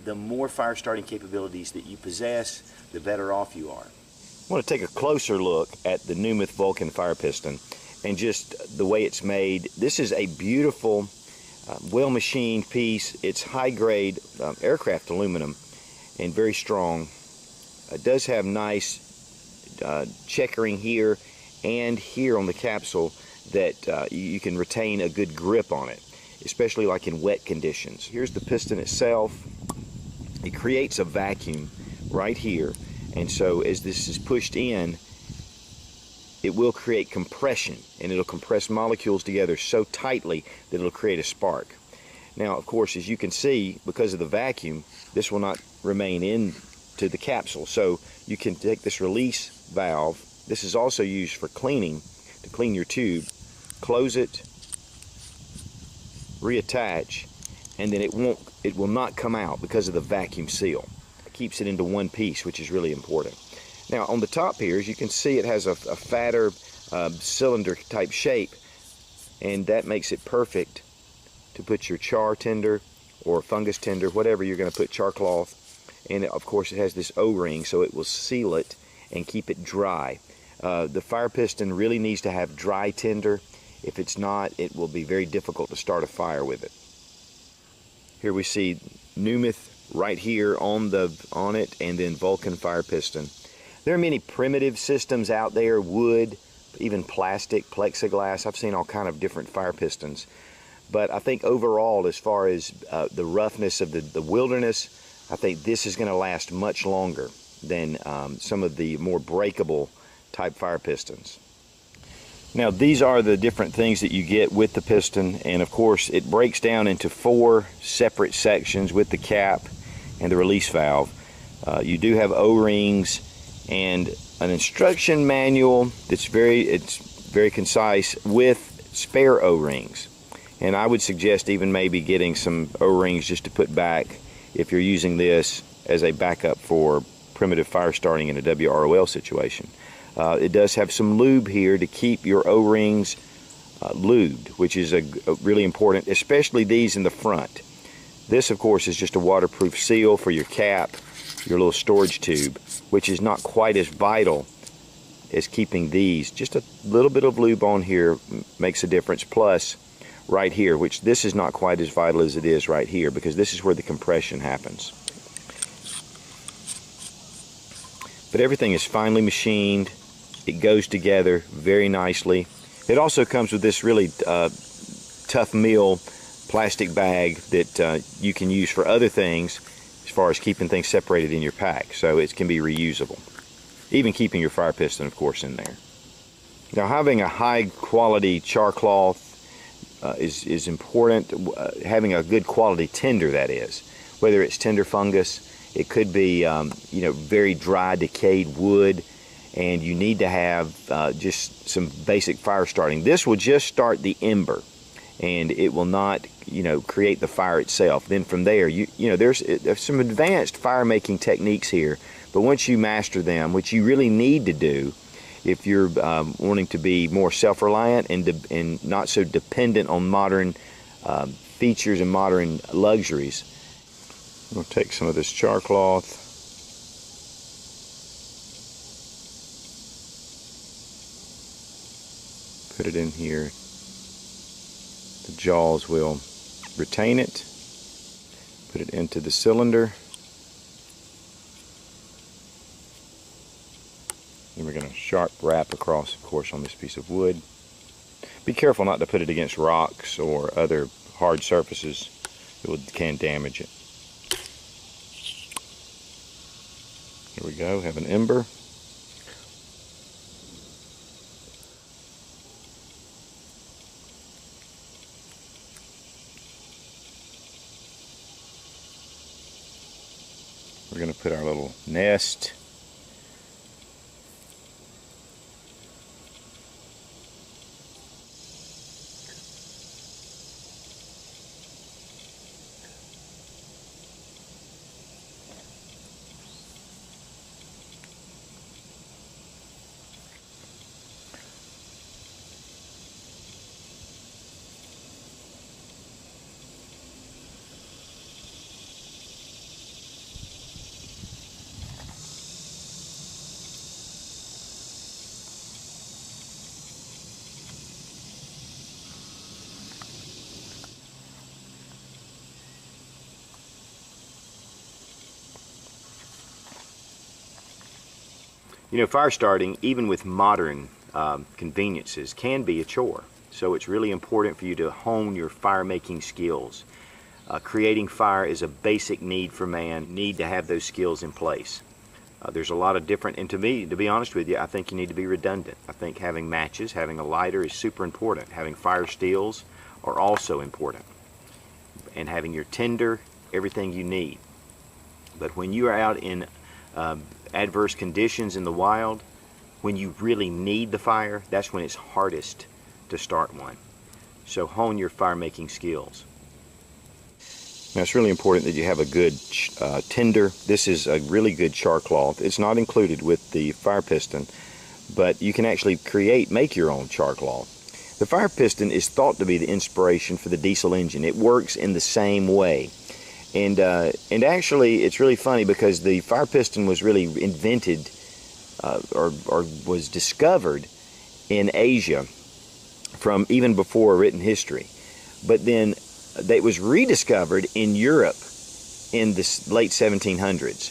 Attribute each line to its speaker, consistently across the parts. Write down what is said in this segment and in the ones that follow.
Speaker 1: the more fire starting capabilities that you possess, the better off you are.
Speaker 2: I want to take a closer look at the Numith Vulcan fire piston and just the way it's made. This is a beautiful, well-machined piece. It's high-grade aircraft aluminum and very strong. It does have nice checkering here and here on the capsule that you can retain a good grip on it, especially like in wet conditions. Here's the piston itself. It creates a vacuum right here, and so as this is pushed in, it will create compression, and it'll compress molecules together so tightly that it'll create a spark. Now, of course, as you can see, because of the vacuum, this will not remain into the capsule. So you can take this release valve. This is also used for cleaning, to clean your tube. Close it, reattach, and then it will not come out because of the vacuum seal. It keeps it into one piece, which is really important. Now on the top here, as you can see, it has a fatter cylinder type shape, and that makes it perfect to put your char tinder or fungus tinder, whatever you're going to put, char cloth. And of course it has this O-ring, so it will seal it and keep it dry. The fire piston really needs to have dry tinder. If it's not, it will be very difficult to start a fire with it. Here we see Numith right here on it, and then Vulcan fire piston. There are many primitive systems out there, wood, even plastic, plexiglass. I've seen all kind of different fire pistons. But I think overall, as far as the roughness of the wilderness, I think this is going to last much longer than some of the more breakable type fire pistons. Now these are the different things that you get with the piston, and of course it breaks down into 4 separate sections with the cap and the release valve. You do have O-rings and an instruction manual that's very concise with spare O-rings. And I would suggest even maybe getting some O-rings just to put back if you're using this as a backup for primitive fire starting in a WROL situation. It does have some lube here to keep your O-rings lubed, which is a really important, especially these in the front. This, of course, is just a waterproof seal for your cap, your little storage tube, which is not quite as vital as keeping these. Just a little bit of lube on here makes a difference, plus right here, which this is not quite as vital as it is right here, because this is where the compression happens. But everything is finely machined. It goes together very nicely. It also comes with this really tough meal plastic bag that you can use for other things as far as keeping things separated in your pack, so it can be reusable. Even keeping your fire piston, of course, in there. Now, having a high quality char cloth is important. Having a good quality tinder, that is, whether it's tinder fungus, it could be very dry decayed wood, and you need to have just some basic fire starting. This will just start the ember, and it will not create the fire itself. Then from there, there's some advanced fire making techniques here, but once you master them, which you really need to do if you're wanting to be more self-reliant and not so dependent on modern features and modern luxuries. I'm going to take some of this char cloth, put it in here. The jaws will retain it. Put it into the cylinder. Then we're going to sharp wrap across, of course, on this piece of wood. Be careful not to put it against rocks or other hard surfaces. It can damage it. Here we go, have an ember. We're going to put our little nest. You know, fire starting, even with modern conveniences, can be a chore. So it's really important for you to hone your fire making skills. Creating fire is a basic need for man. You need to have those skills in place. There's a lot of different, and to me, to be honest with you, I think you need to be redundant. I think having matches, having a lighter is super important. Having fire steels are also important. And having your tinder, everything you need. But when you are out in adverse conditions in the wild, when you really need the fire, that's when it's hardest to start one. So hone your fire making skills. Now it's really important that you have a good tinder. This is a really good char cloth. It's not included with the fire piston, but you can actually make your own char cloth. The fire piston is thought to be the inspiration for the diesel engine. It works in the same way. And actually it's really funny because the fire piston was really invented or was discovered in Asia from even before written history. But then it was rediscovered in Europe in the late 1700s,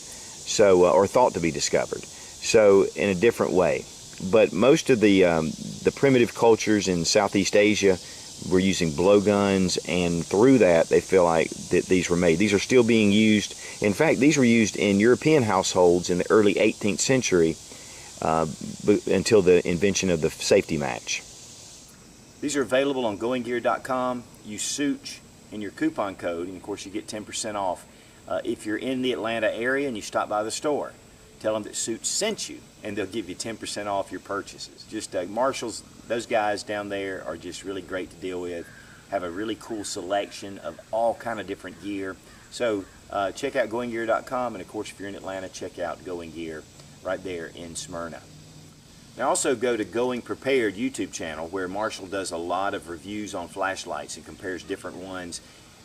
Speaker 2: so or thought to be discovered, so in a different way. But most of the primitive cultures in Southeast Asia were using blowguns, and through that they feel like that these were made. These are still being used. In fact, these were used in European households in the early 18th century until the invention of the safety match.
Speaker 1: These are available on goinggear.com. Use Such in your coupon code, and of course you get 10% off. If you're in the Atlanta area and you stop by the store, tell them that Such sent you, and they'll give you 10% off your purchases. Just Marshall's, those guys down there are just really great to deal with. Have a really cool selection of all kind of different gear. So check out goinggear.com, and of course if you're in Atlanta, check out Going Gear right there in Smyrna. Now also go to Going Prepared YouTube channel, where Marshall does a lot of reviews on flashlights and compares different ones.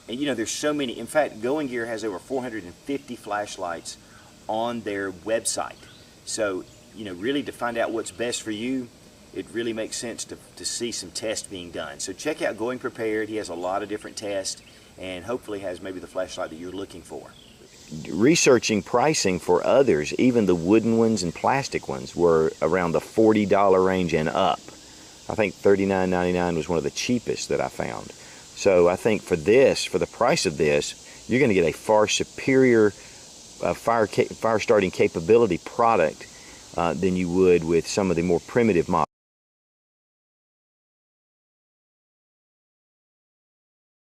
Speaker 1: And you know, there's so many. In fact, Going Gear has over 450 flashlights on their website. So, you know, really to find out what's best for you, it really makes sense to see some tests being done. So check out Going Prepared. He has a lot of different tests, and hopefully has maybe the flashlight that you're looking for.
Speaker 2: Researching pricing for others, even the wooden ones and plastic ones, were around the $40 range and up. I think $39.99 was one of the cheapest that I found. So I think for the price of this, you're going to get a far superior fire starting capability product than you would with some of the more primitive models.